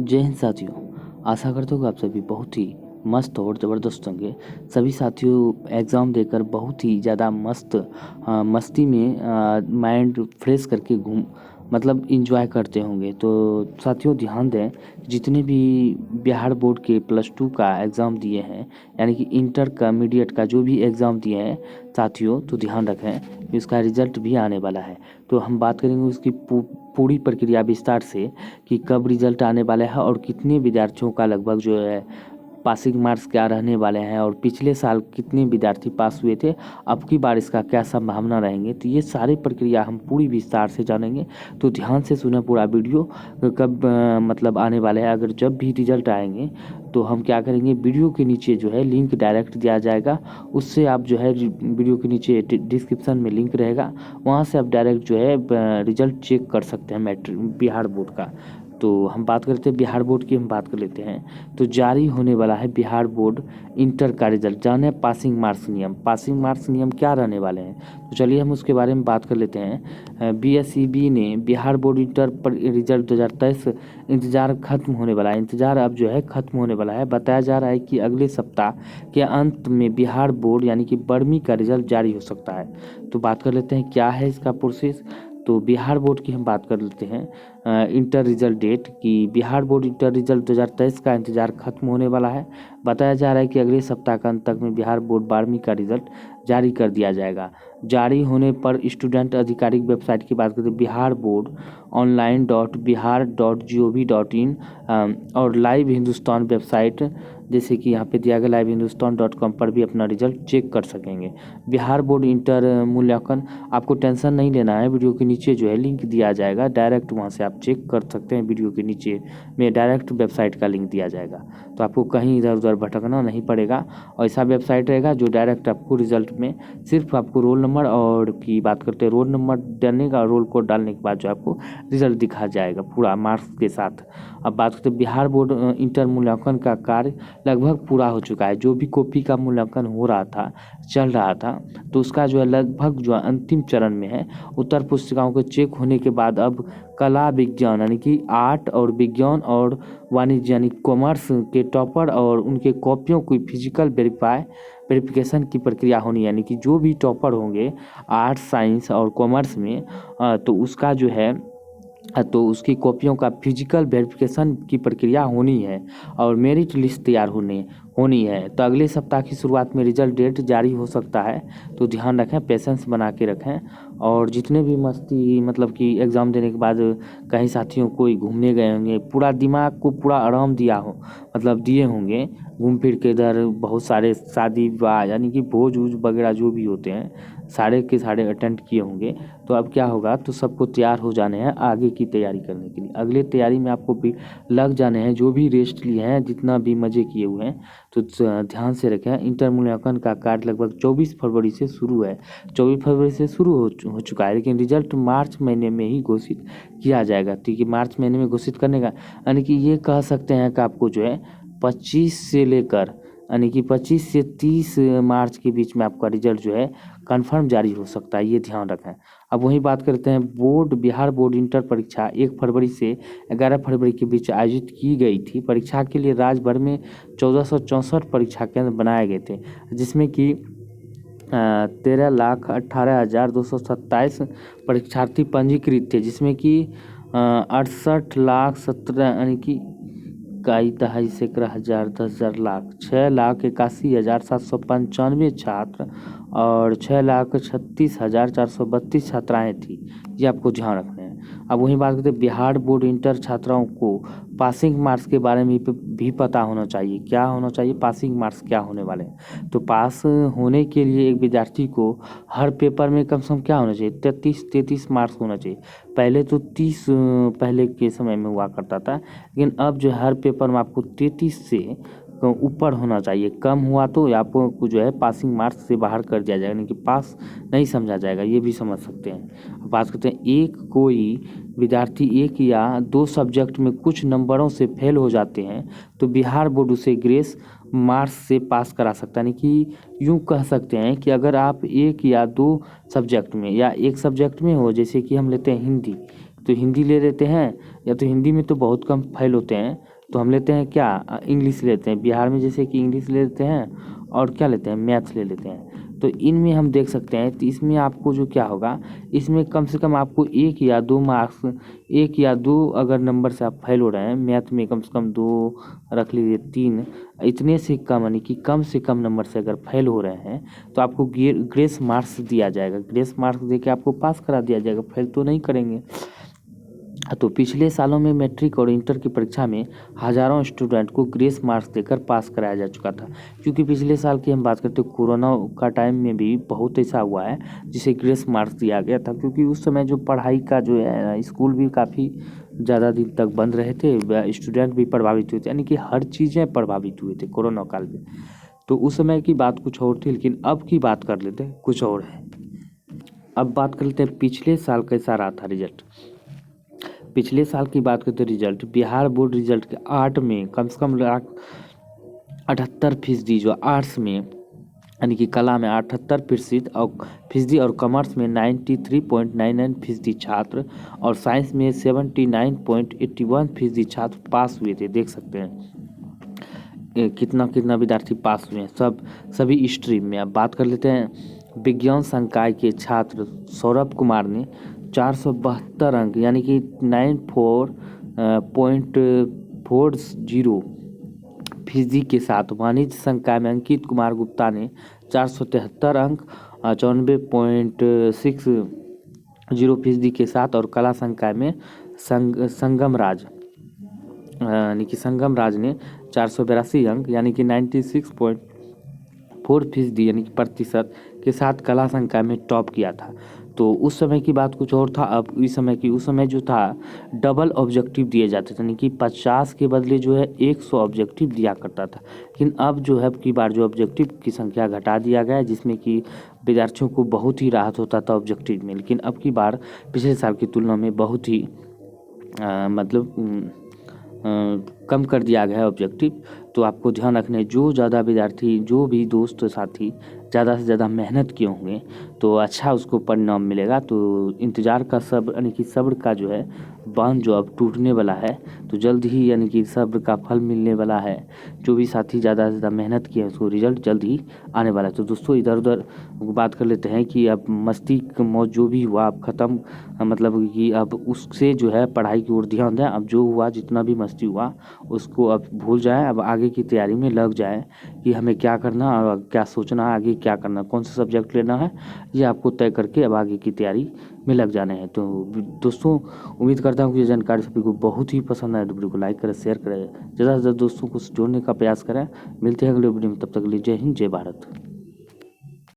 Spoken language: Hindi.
जय हिंद साथियों। आशा करता हूँ कि आप सभी बहुत ही मस्त और ज़बरदस्त होंगे। सभी साथियों एग्ज़ाम देकर बहुत ही ज़्यादा मस्ती में माइंड फ्रेश करके घूम मतलब इंजॉय करते होंगे। तो साथियों ध्यान दें, जितने भी बिहार बोर्ड के +2 का एग्ज़ाम दिए हैं, यानी कि इंटर का मीडिएट का जो भी एग्ज़ाम दिए हैं साथियों, तो ध्यान रखें कि उसका रिज़ल्ट भी आने वाला है। तो हम बात करेंगे उसकी पूरी प्रक्रिया विस्तार से कि कब रिजल्ट आने वाला है और कितने विद्यार्थियों का लगभग जो है पासिंग मार्क्स क्या रहने वाले हैं और पिछले साल कितने विद्यार्थी पास हुए थे, अब की बार इसका क्या संभावना रहेंगे। तो ये सारी प्रक्रिया हम पूरी विस्तार से जानेंगे। तो ध्यान से सुना पूरा वीडियो। कब मतलब आने वाले हैं, अगर जब भी रिजल्ट आएंगे तो हम क्या करेंगे, वीडियो के नीचे जो है लिंक डायरेक्ट दिया जाएगा। उससे आप जो है वीडियो के नीचे डिस्क्रिप्शन में लिंक रहेगा, वहाँ से आप डायरेक्ट जो है रिजल्ट चेक कर सकते हैं मैट्रिक बिहार बोर्ड का। तो हम बात करते हैं बिहार बोर्ड की, हम बात कर लेते हैं। तो जारी होने वाला है बिहार बोर्ड इंटर का रिजल्ट। जाने पासिंग मार्क्स नियम, पासिंग मार्क्स नियम क्या रहने वाले हैं, तो चलिए हम उसके बारे में बात कर लेते हैं। BSEB ने बिहार बोर्ड इंटर पर रिजल्ट 2023 इंतज़ार खत्म होने वाला है। इंतज़ार अब जो है खत्म होने वाला है। बताया जा रहा है कि अगले सप्ताह के अंत में बिहार बोर्ड यानी कि 12वीं का रिजल्ट जारी हो सकता है। तो बात कर लेते हैं क्या है इसका प्रोसेस। तो बिहार बोर्ड की हम बात कर लेते हैं इंटर रिजल्ट डेट कि बिहार बोर्ड इंटर रिजल्ट 2023 का इंतज़ार खत्म होने वाला है। बताया जा रहा है कि अगले सप्ताह का अंत तक में बिहार बोर्ड 12वीं का रिजल्ट जारी कर दिया जाएगा। जारी होने पर स्टूडेंट आधिकारिक वेबसाइट की बात करें, बिहार बोर्ड online.bihar.gov.in और लाइव हिंदुस्तान वेबसाइट, जैसे कि यहाँ पे दिया गया livehindustanCom पर भी अपना रिजल्ट चेक कर सकेंगे। बिहार बोर्ड इंटर मूल्यांकन, आपको टेंशन नहीं लेना है, वीडियो के नीचे जो है लिंक दिया जाएगा, डायरेक्ट वहाँ से आप चेक कर सकते हैं। वीडियो के नीचे में डायरेक्ट वेबसाइट का लिंक दिया जाएगा, तो आपको कहीं इधर उधर भटकना नहीं पड़ेगा। और ऐसा वेबसाइट रहेगा जो डायरेक्ट आपको रिजल्ट में सिर्फ आपको रोल नंबर और की बात करते हैं, रोल नंबर डालने का, रोल कोड डालने के बाद जो आपको रिजल्ट दिखा जाएगा पूरा मार्क्स के साथ। अब बात करते हैं बिहार बोर्ड इंटर मूल्यांकन का कार्य लगभग पूरा हो चुका है। जो भी कॉपी का मूल्यांकन हो रहा था, चल रहा था, तो उसका जो है लगभग जो है अंतिम चरण में है। उत्तर पुस्तिकाओं के चेक होने के बाद अब कला विज्ञान यानी कि आर्ट और विज्ञान और वाणिज्य यानी कॉमर्स के टॉपर और उनके कॉपियों की फिजिकल वेरिफिकेशन की प्रक्रिया होनी, यानी कि जो भी टॉपर होंगे आर्ट्स साइंस और कॉमर्स में तो उसका जो है तो उसकी कॉपियों का फिजिकल वेरिफिकेशन की प्रक्रिया होनी है और मेरिट लिस्ट तैयार होनी है। तो अगले सप्ताह की शुरुआत में रिजल्ट डेट जारी हो सकता है। तो ध्यान रखें, पेशेंस बना के रखें। और जितने भी मस्ती मतलब कि एग्ज़ाम देने के बाद कहीं साथियों कोई घूमने गए होंगे, पूरा दिमाग को पूरा आराम दिया हो मतलब दिए होंगे, घूम फिर के इधर बहुत सारे शादी विवाह यानी कि भोज वोज वगैरह जो भी होते हैं सारे के सारे अटेंड किए होंगे। तो अब क्या होगा, तो सबको तैयार हो जाने हैं आगे की तैयारी करने के लिए। अगले तैयारी में आपको भी लग जाने हैं, जो भी रेस्ट लिए हैं, जितना भी मज़े किए हुए हैं। तो ध्यान से रखें, इंटर मूल्यांकन का कार्य लगभग 24 फरवरी से शुरू है। 24 फरवरी से शुरू हो चुका है, लेकिन रिजल्ट मार्च महीने में ही घोषित किया जाएगा। ठीक है, मार्च महीने में घोषित करने का यानी कि ये कह सकते हैं कि आपको जो है 25 से लेकर यानी कि 25 से 30 मार्च के बीच में आपका रिजल्ट जो है कंफर्म जारी हो सकता है, ये ध्यान रखें। अब वही बात करते हैं बिहार बोर्ड इंटर परीक्षा 1 फरवरी से 11 फरवरी के बीच आयोजित की गई थी। परीक्षा के लिए राज्य भर में 1464 परीक्षा केंद्र बनाए गए थे, जिसमें कि 13,18,227 परीक्षार्थी पंजीकृत थे, जिसमें कि 68,17,000 यानी कि इकाई दहाई सैकड़ा हज़ार 10,000 लाख 6,81,795 छात्र और 6,36,432 छात्राएं थी। ये आपको ध्यान रखना है। अब वही बात करते हैं, बिहार बोर्ड इंटर छात्राओं को पासिंग मार्क्स के बारे में भी पता होना चाहिए। क्या होना चाहिए, पासिंग मार्क्स क्या होने वाले हैं। तो पास होने के लिए एक विद्यार्थी को हर पेपर में कम से कम क्या होना चाहिए, 33 मार्क्स होना चाहिए। पहले तो 30 पहले के समय में हुआ करता था, लेकिन अब जो हर पेपर में आपको 33 से ऊपर होना चाहिए। कम हुआ तो आपको जो है पासिंग मार्क्स से बाहर कर दिया जाएगा, यानी कि पास नहीं समझा जाएगा, ये भी समझ सकते हैं। बात करते हैं, कोई विद्यार्थी 1 या 2 सब्जेक्ट में कुछ नंबरों से फेल हो जाते हैं तो बिहार बोर्ड उसे ग्रेस मार्क्स से पास करा सकता है। यानी कि यूँ कह सकते हैं कि अगर आप 1 या 2 सब्जेक्ट में या 1 सब्जेक्ट में हो, जैसे कि हम लेते हैं हिंदी, तो हिंदी ले लेते हैं, या तो हिंदी में तो बहुत कम फेल होते हैं, तो हम लेते हैं क्या, इंग्लिश लेते हैं। बिहार में जैसे कि इंग्लिश ले लेते हैं और क्या लेते हैं, मैथ्स ले लेते हैं। तो इनमें हम देख सकते हैं, तो इसमें आपको जो क्या होगा, इसमें कम से कम आपको 1 या 2 मार्क्स, 1 या 2 अगर नंबर से आप फेल हो रहे हैं, मैथ में कम से कम 2 रख लीजिए, 3, इतने से कम यानी कि कम से कम नंबर से अगर फेल हो रहे हैं तो आपको ग्रेस मार्क्स दिया जाएगा। ग्रेस मार्क्स दे के आपको पास करा दिया जाएगा, फेल तो नहीं करेंगे। तो पिछले सालों में मैट्रिक और इंटर की परीक्षा में हज़ारों स्टूडेंट को ग्रेस मार्क्स देकर पास कराया जा चुका था। क्योंकि पिछले साल की हम बात करते हैं, कोरोना का टाइम में भी बहुत ऐसा हुआ है जिसे ग्रेस मार्क्स दिया गया था, क्योंकि उस समय जो पढ़ाई का जो है, स्कूल भी काफ़ी ज़्यादा दिन तक बंद रहे थे, स्टूडेंट भी प्रभावित हुए थे, यानी कि हर चीज़ें प्रभावित हुए थे कोरोना काल में। तो उस समय की बात कुछ और थी, लेकिन अब की बात कर लेते हैं, कुछ और है। अब बात कर लेते हैं पिछले साल कैसा रहा था रिजल्ट। पिछले साल की बात करते हैं रिजल्ट, बिहार बोर्ड रिजल्ट के 8 में कम से कम 78% जो आर्ट्स में यानी कि कला में 78% और फीसदी, और कॉमर्स में 93.99% छात्र, और साइंस में 79.81% छात्र पास हुए थे। देख सकते हैं कितना कितना विद्यार्थी पास हुए हैं, सभी स्ट्रीम में। अब बात कर लेते हैं, विज्ञान संकाय के छात्र सौरभ कुमार ने 472 अंक यानी कि 94.40% के साथ, वाणिज्य संकाय में अंकित कुमार गुप्ता ने 473 अंक 94.60% के साथ, और कला संकाय में संगम राज यानी कि संगम राज ने 482 अंक यानी कि 96.4% यानी कि प्रतिशत के साथ कला संकाय में टॉप किया था। तो उस समय की बात कुछ और था। अब इस समय उस समय जो था डबल ऑब्जेक्टिव दिए जाते थे, यानी कि 50 के बदले जो है 100 ऑब्जेक्टिव दिया करता था। लेकिन अब जो है अब की बार जो ऑब्जेक्टिव की संख्या घटा दिया गया है, जिसमें कि विद्यार्थियों को बहुत ही राहत होता था ऑब्जेक्टिव में। लेकिन अब की बार पिछले साल की तुलना में बहुत ही कम कर दिया गया है ऑब्जेक्टिव। तो आपको ध्यान रखना है, जो ज़्यादा विद्यार्थी, जो भी दोस्त साथी ज़्यादा से ज़्यादा मेहनत किए होंगे तो अच्छा उसको परिणाम मिलेगा। तो इंतज़ार का सब्र यानी कि सब्र का जो है बांध जो अब टूटने वाला है, तो जल्द ही यानी कि सब्र का फल मिलने वाला है। जो भी साथी ज़्यादा से ज़्यादा मेहनत किए हैं उसको रिजल्ट जल्द ही आने वाला है। तो दोस्तों इधर उधर बात कर लेते हैं कि अब मस्ती मौज जो भी हुआ अब ख़त्म, मतलब कि अब उससे जो है पढ़ाई की ओर ध्यान दें। अब जो हुआ, जितना भी मस्ती हुआ उसको अब भूल जाएं, अब आगे की तैयारी में लग जाएं कि हमें क्या करना और क्या सोचना है, आगे क्या करना, कौन सा सब्जेक्ट लेना है, ये आपको तय करके अब आगे की तैयारी में लग जाना है। तो दोस्तों उम्मीद करता हूँ कि ये जानकारी सभी को बहुत ही पसंद आए। वीडियो को लाइक करें, शेयर करें, ज़्यादा से ज़्यादा दोस्तों को जोड़ने का प्रयास करें। मिलते हैं अगले वीडियो में, तब तक के लिए जय हिंद, जय भारत।